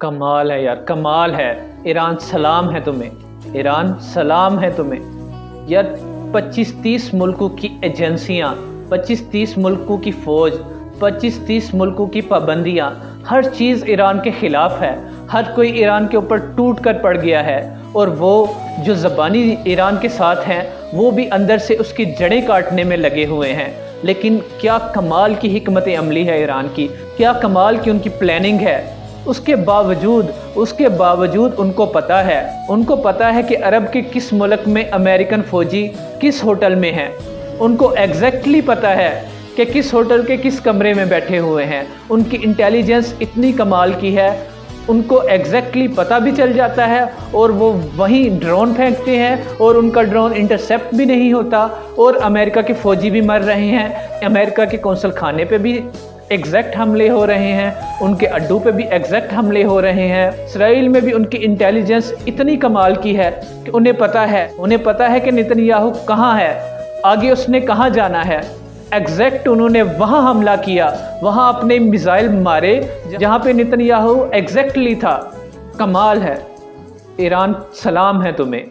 कमाल है यार, कमाल है। ईरान सलाम है तुम्हें, ईरान सलाम है तुम्हें यार। 25-30 मुल्कों की एजेंसियां, 25-30 मुल्कों की फ़ौज, 25-30 मुल्कों की पाबंदियां, हर चीज़ ईरान के ख़िलाफ़ है। हर कोई ईरान के ऊपर टूट कर पड़ गया है और वो जो ज़बानी ईरान के साथ हैं वो भी अंदर से उसकी जड़ें काटने में लगे हुए हैं। लेकिन क्या कमाल की हिकमत अमली है ईरान की, क्या कमाल की उनकी प्लानिंग है। उसके बावजूद उनको पता है कि अरब के किस मुल्क में अमेरिकन फ़ौजी किस होटल में हैं। उनको एग्जैक्टली पता है कि किस होटल के किस कमरे में बैठे हुए हैं। उनकी इंटेलिजेंस इतनी कमाल की है, उनको एग्जैक्टली पता भी चल जाता है और वो वहीं ड्रोन फेंकते हैं और उनका ड्रोन इंटरसेप्ट भी नहीं होता और अमेरिका के फ़ौजी भी मर रहे हैं। अमेरिका के कौंसल खाने पे भी एग्जैक्ट हमले हो रहे हैं, उनके अड्डों पे भी एग्जैक्ट हमले हो रहे हैं। इसराइल में भी उनकी इंटेलिजेंस इतनी कमाल की है कि उन्हें पता है कि नेतन्याहू कहाँ है, आगे उसने कहाँ जाना है। एग्जैक्ट उन्होंने वहाँ हमला किया, वहाँ अपने मिसाइल मारे जहाँ पे नेतन्याहू एग्जैक्टली था। कमाल है। ईरान सलाम है तुम्हें।